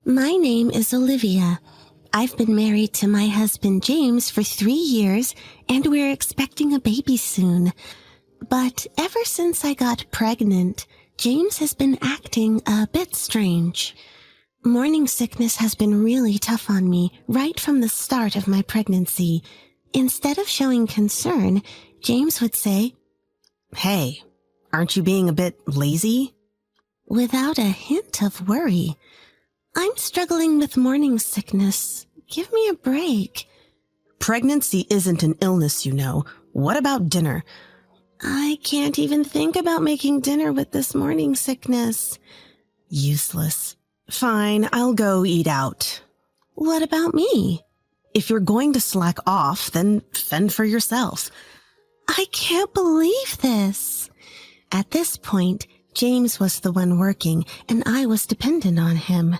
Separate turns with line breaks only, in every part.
My name is Olivia. I've been married to my husband James for 3 years, and we're expecting a baby soon. But ever since I got pregnant, James has been acting a bit strange. Morning sickness has been really tough on me right from the start of my pregnancy. Instead of showing concern, James would say,
"Hey, aren't you being a bit lazy?"
without a hint of worry. I'm struggling with morning sickness. Give me a break.
Pregnancy isn't an illness, you know. What about dinner?
I can't even think about making dinner with this morning sickness.
Useless. Fine, I'll go eat out.
What about me?
If you're going to slack off, then fend for yourself.
I can't believe this. At this point, James was the one working, and I was dependent on him.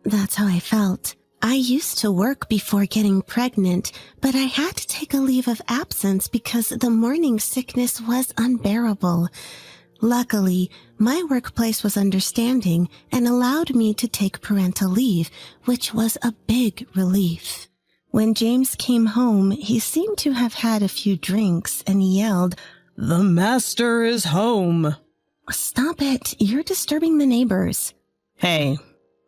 That's how I felt. I used to work before getting pregnant, but I had to take a leave of absence because the morning sickness was unbearable. Luckily, my workplace was understanding and allowed me to take parental leave, which was a big relief. When James came home, he seemed to have had a few drinks and yelled,
"The master is home."
"Stop it, you're disturbing the neighbors."
Hey,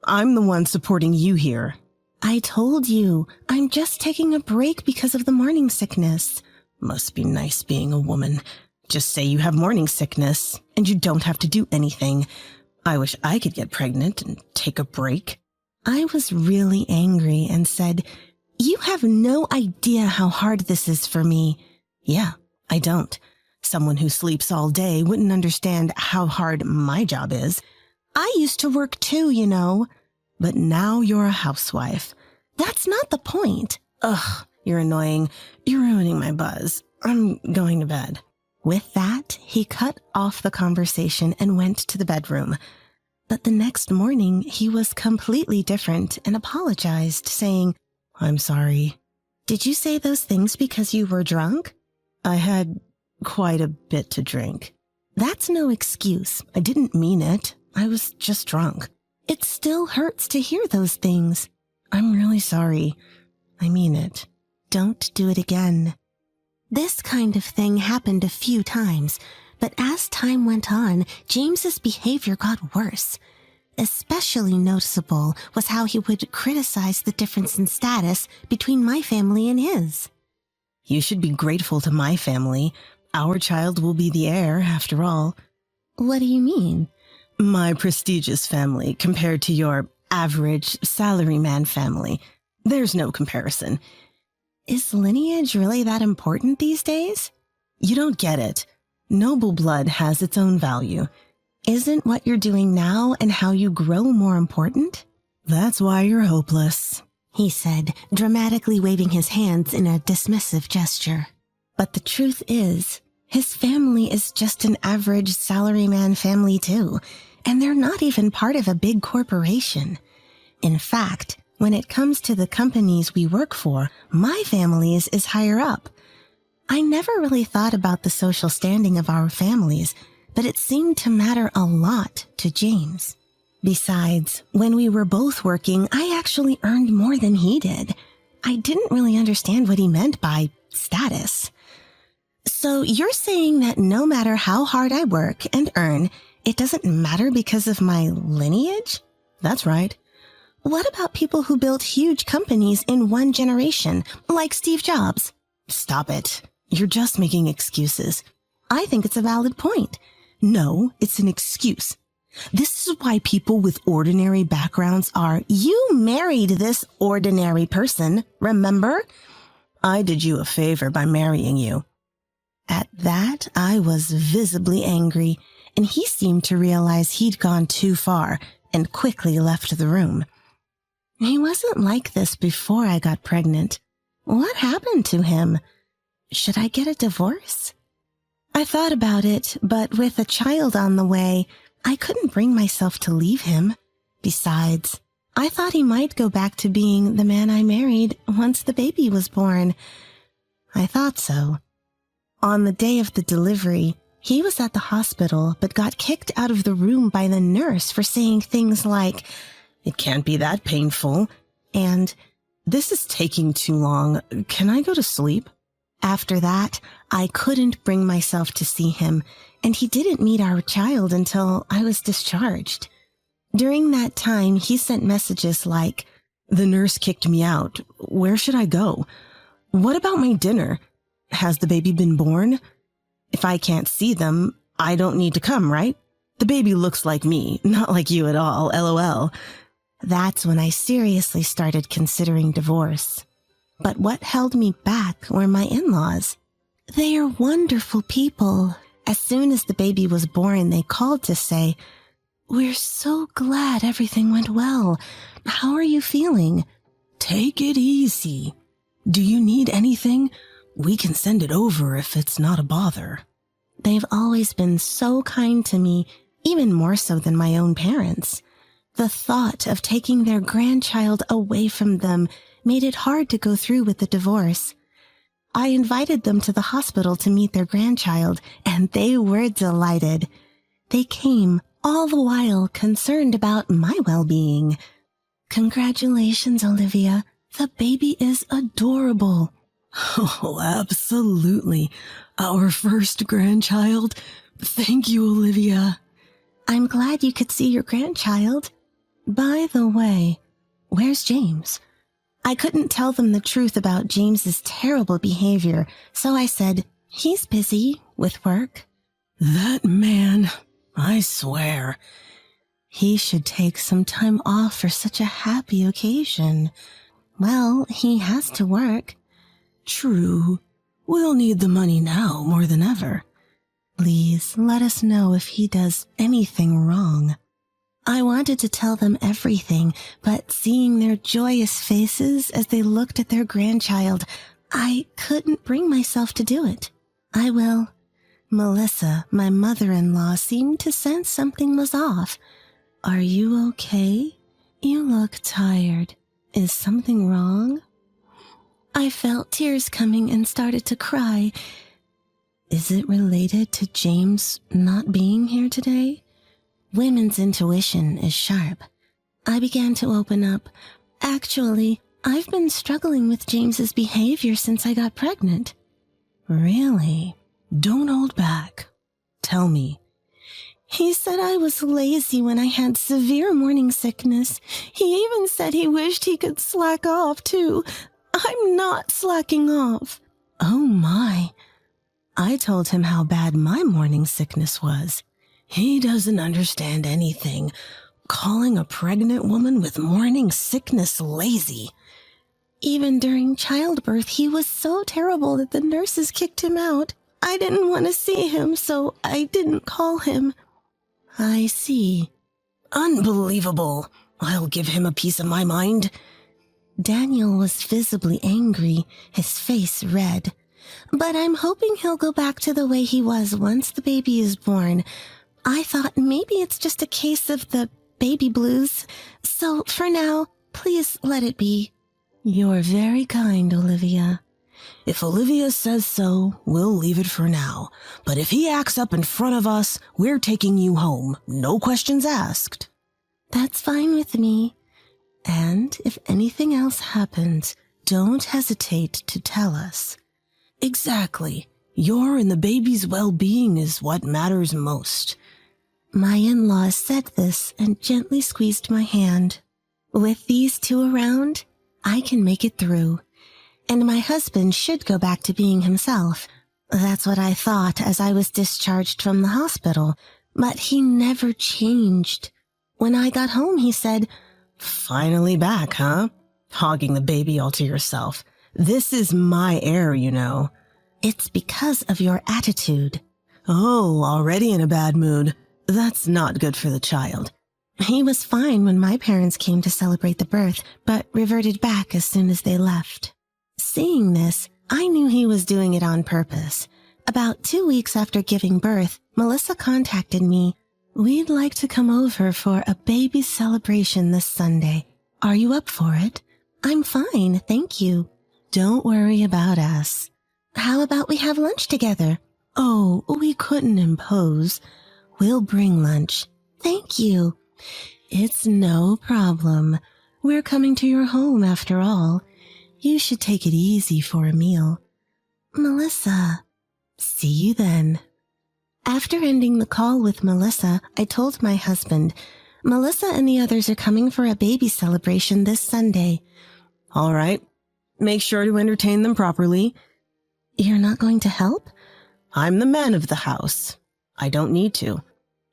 I'm the one supporting you here.
I told you, I'm just taking a break because of the morning sickness.
Must be nice being a woman. Just say you have morning sickness, and you don't have to do anything. I wish I could get pregnant and take a break.
I was really angry and said, "You have no idea how hard this is for me."
Yeah, I don't. Someone who sleeps all day wouldn't understand how hard my job is.
I used to work too, you know.
But now you're a housewife.
That's not the point.
Ugh, you're annoying. You're ruining my buzz. I'm going to bed.
With that, he cut off the conversation and went to the bedroom. But the next morning, he was completely different and apologized, saying,
"I'm sorry."
"Did you say those things because you were drunk?"
"I had quite a bit to drink."
"That's no excuse.
I didn't mean it. I was just drunk."
"It still hurts to hear those things."
"I'm really sorry. I mean it."
"Don't do it again." This kind of thing happened a few times, but as time went on, James's behavior got worse. Especially noticeable was how he would criticize the difference in status between my family and his.
"You should be grateful to my family. Our child will be the heir, after all."
"What do you mean?"
"My prestigious family compared to your average salaryman family. There's no comparison."
Is lineage really that important these days?
You don't get it. Noble blood has its own value.
Isn't what you're doing now and how you grow more important?
"That's why you're hopeless,"
he said, dramatically waving his hands in a dismissive gesture. But the truth is, his family is just an average salaryman family too, and they're not even part of a big corporation. In fact, when it comes to the companies we work for, my family's is higher up. I never really thought about the social standing of our families, but it seemed to matter a lot to James. Besides, when we were both working, I actually earned more than he did. I didn't really understand what he meant by status. "So you're saying that no matter how hard I work and earn, it doesn't matter because of my lineage?"
"That's right."
"What about people who built huge companies in one generation, like Steve Jobs?"
"Stop it. You're just making excuses."
"I think it's a valid point."
"No, it's an excuse. This is why people with ordinary backgrounds are—"
"You married this ordinary person, remember?"
"I did you a favor by marrying you."
At that, I was visibly angry, and he seemed to realize he'd gone too far and quickly left the room. He wasn't like this before I got pregnant. What happened to him? Should I get a divorce? I thought about it, but with a child on the way, I couldn't bring myself to leave him. Besides, I thought he might go back to being the man I married once the baby was born. I thought so. On the day of the delivery, he was at the hospital but got kicked out of the room by the nurse for saying things like,
It can't be that painful. And this is taking too long. Can I go to sleep?
After that, I couldn't bring myself to see him, and he didn't meet our child until I was discharged. During that time, he sent messages like,
The nurse kicked me out. Where should I go? What about my dinner? Has the baby been born? If I can't see them, I don't need to come, right? The baby looks like me, not like you at all, LOL.
That's when I seriously started considering divorce. But what held me back were my in-laws. They are wonderful people. As soon as the baby was born, they called to say, "We're so glad everything went well. How are you feeling?"
Take it easy. Do you need anything? We can send it over if it's not a bother.
They've always been so kind to me, even more so than my own parents. The thought of taking their grandchild away from them made it hard to go through with the divorce. I invited them to the hospital to meet their grandchild, and they were delighted. They came, all the while concerned about my well-being. Congratulations, Olivia. The baby is adorable.
Oh, absolutely. Our first grandchild. Thank you, Olivia.
I'm glad you could see your grandchild. By the way, where's James? I couldn't tell them the truth about James's terrible behavior, so I said, he's busy with work.
That man, I swear.
He should take some time off for such a happy occasion. Well, he has to work.
True. We'll need the money now more than ever.
Please let us know if he does anything wrong. I wanted to tell them everything, but seeing their joyous faces as they looked at their grandchild, I couldn't bring myself to do it. I will. Melissa, my mother-in-law, seemed to sense something was off. Are you okay? You look tired. Is something wrong? I felt tears coming and started to cry. Is it related to James not being here today? Women's intuition is sharp. I began to open up. Actually, I've been struggling with James's behavior since I got pregnant.
Really? Don't hold back. Tell me.
He said I was lazy when I had severe morning sickness. He even said he wished he could slack off, too. I'm not slacking off.
Oh my. I told him how bad my morning sickness was. He doesn't understand anything. Calling a pregnant woman with morning sickness lazy.
Even during childbirth, he was so terrible that the nurses kicked him out. I didn't want to see him, so I didn't call him. I see.
Unbelievable. I'll give him a piece of my mind.
Daniel was visibly angry, his face red. But I'm hoping he'll go back to the way he was once the baby is born. I thought maybe it's just a case of the baby blues. So for now, please let it be.
You're very kind, Olivia. If Olivia says so, we'll leave it for now. But if he acts up in front of us, we're taking you home. No questions asked.
That's fine with me. And if anything else happens, don't hesitate to tell us.
Exactly. Your and the baby's well-being is what matters most.
My in-laws said this and gently squeezed my hand. With these two around, I can make it through. And my husband should go back to being himself. That's what I thought as I was discharged from the hospital. But he never changed. When I got home, he said,
"Finally back, huh? Hogging the baby all to yourself. This is my heir, you know."
"It's because of your attitude."
"Oh, already in a bad mood. That's not good for the child."
He was fine when my parents came to celebrate the birth, but reverted back as soon as they left. Seeing this, I knew he was doing it on purpose. About 2 weeks after giving birth, Melissa contacted me. "We'd like to come over for a baby celebration this Sunday. Are you up for it?" "I'm fine, thank you."
"Don't worry about us."
"How about we have lunch together?"
"Oh, we couldn't impose. We'll bring lunch."
"Thank you." It's no problem. We're coming to your home after all. You should take it easy for a meal. Melissa, see you then. After ending the call with Melissa, I told my husband, Melissa and the others are coming for a baby celebration this Sunday.
All right. Make sure to entertain them properly.
You're not going to help?
I'm the man of the house. I don't need to.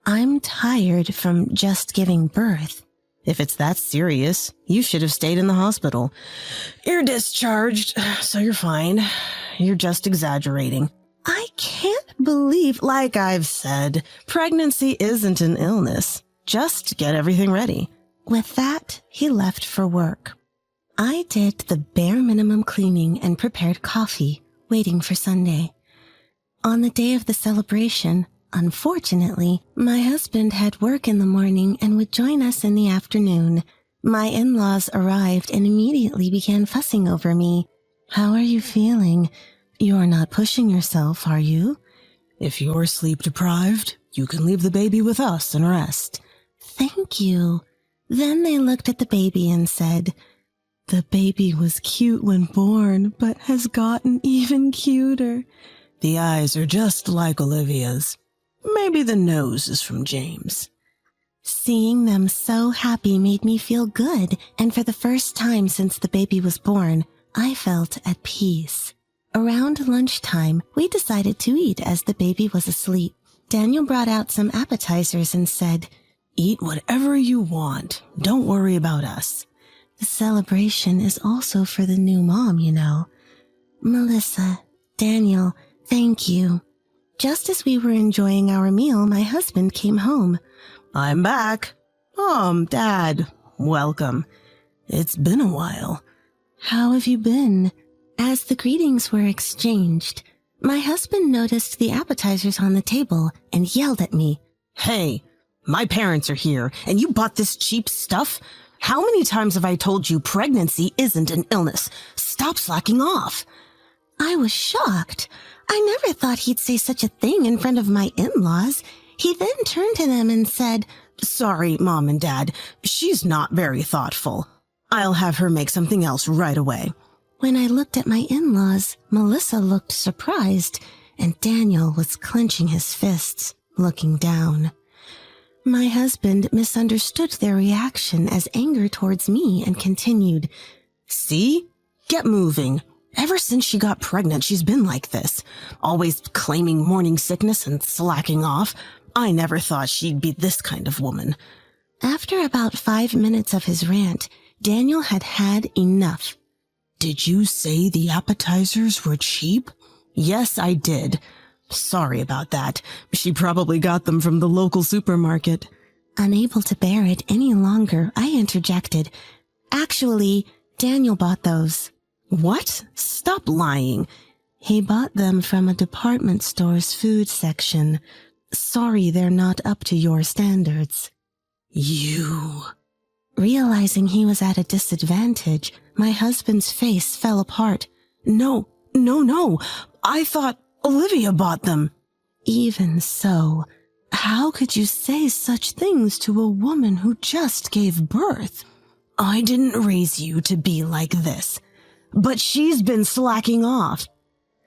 I'm tired from just giving birth.
If it's that serious, you should have stayed in the hospital. You're discharged, so you're fine. You're just exaggerating.
I can't believe,
Like I've said, pregnancy isn't an illness. Just get everything ready.
With that, he left for work. I did the bare minimum cleaning and prepared coffee, waiting for Sunday. On the day of the celebration, unfortunately, my husband had work in the morning and would join us in the afternoon. My in-laws arrived and immediately began fussing over me. How are you feeling? You're not pushing yourself, are you?
If you're sleep deprived, you can leave the baby with us and rest.
Thank you. Then they looked at the baby and said,
The baby was cute when born, but has gotten even cuter. The eyes are just like Olivia's. Maybe the nose is from James.
Seeing them so happy made me feel good, and for the first time since the baby was born, I felt at peace. Around lunchtime, we decided to eat as the baby was asleep. Daniel brought out some appetizers and said,
Eat whatever you want. Don't worry about us.
The celebration is also for the new mom, you know. Melissa, Daniel, thank you. Just as we were enjoying our meal, my husband came home.
I'm back. Mom, Dad, welcome. It's been a while.
How have you been? As the greetings were exchanged, my husband noticed the appetizers on the table and yelled at me.
Hey, my parents are here, and you bought this cheap stuff? How many times have I told you pregnancy isn't an illness? Stop slacking off.
I was shocked. I never thought he'd say such a thing in front of my in-laws. He then turned to them and said,
Sorry, Mom and Dad. She's not very thoughtful. I'll have her make something else right away.
When I looked at my in-laws, Melissa looked surprised, and Daniel was clenching his fists, looking down. My husband misunderstood their reaction as anger towards me and continued,
See? Get moving. Ever since she got pregnant, she's been like this, always claiming morning sickness and slacking off. I never thought she'd be this kind of woman.
After about 5 minutes of his rant, Daniel had had enough.
Did you say the appetizers were cheap? Yes, I did. Sorry about that. She probably got them from the local supermarket.
Unable to bear it any longer, I interjected. Actually, Daniel bought those.
What? Stop lying.
He bought them from a department store's food section. Sorry they're not up to your standards.
You...
Realizing he was at a disadvantage, my husband's face fell apart.
No. I thought Olivia bought them.
Even so, how could you say such things to a woman who just gave birth?
I didn't raise you to be like this. But she's been slacking off.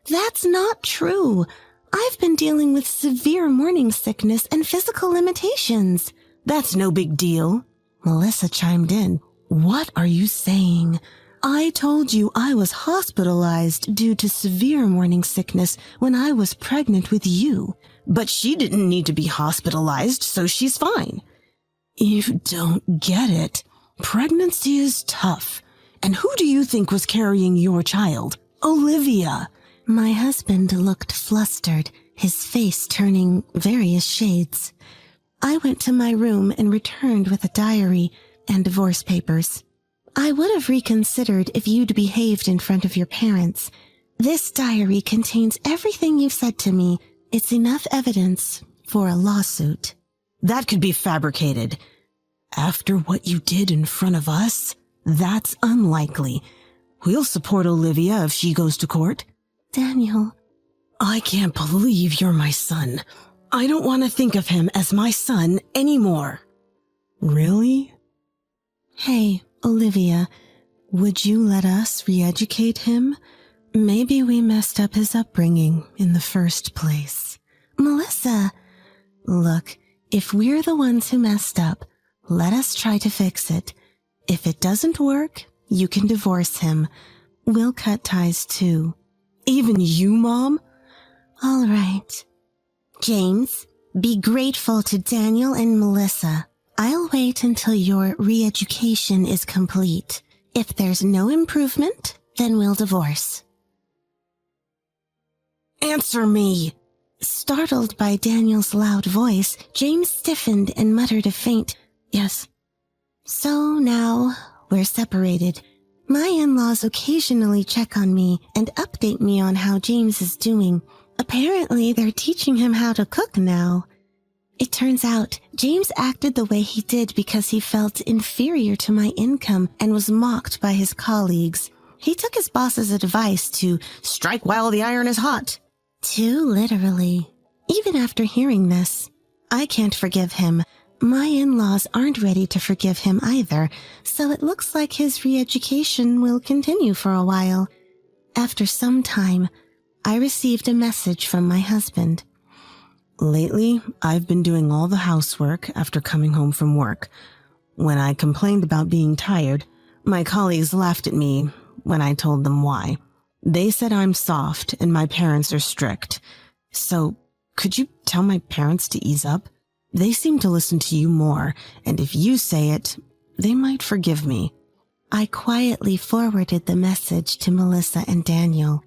That's not true. I've been dealing with severe morning sickness and physical limitations.
That's no big deal.
Melissa chimed in.
What are you saying? I told you I was hospitalized due to severe morning sickness when I was pregnant with you. But she didn't need to be hospitalized, so she's fine. You don't get it. Pregnancy is tough. And who do you think was carrying your child? Olivia.
My husband looked flustered, his face turning various shades. I went to my room and returned with a diary and divorce papers. I would have reconsidered if you'd behaved in front of your parents. This diary contains everything you've said to me. It's enough evidence for a lawsuit.
That could be fabricated. After what you did in front of us, that's unlikely. We'll support Olivia if she goes to court.
Daniel.
I can't believe you're my son. I don't want to think of him as my son anymore. Really?
Hey, Olivia, would you let us re-educate him? Maybe we messed up his upbringing in the first place. Melissa, look, if we're the ones who messed up, let us try to fix it. If it doesn't work, you can divorce him. We'll cut ties too.
Even you, Mom?
All right. James, be grateful to Daniel and Melissa. I'll wait until your re-education is complete. If there's no improvement, then we'll divorce.
Answer me!
Startled by Daniel's loud voice, James stiffened and muttered a faint, "Yes." So now we're separated. My in-laws occasionally check on me and update me on how James is doing. Apparently, they're teaching him how to cook now. It turns out James acted the way he did because he felt inferior to my income and was mocked by his colleagues. He took his boss's advice to
strike while the iron is hot.
Too literally. Even after hearing this, I can't forgive him. My in-laws aren't ready to forgive him either, so it looks like his re-education will continue for a while. After some time, I received a message from my husband.
Lately, I've been doing all the housework after coming home from work. When I complained about being tired, my colleagues laughed at me when I told them why. They said I'm soft and my parents are strict. So, could you tell my parents to ease up? They seem to listen to you more, and if you say it, they might forgive me.
I quietly forwarded the message to Melissa and Daniel.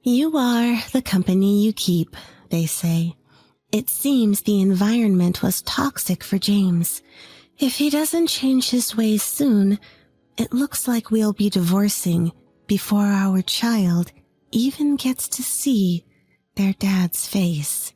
You are the company you keep, they say. It seems the environment was toxic for James. If he doesn't change his ways soon, it looks like we'll be divorcing before our child even gets to see their dad's face.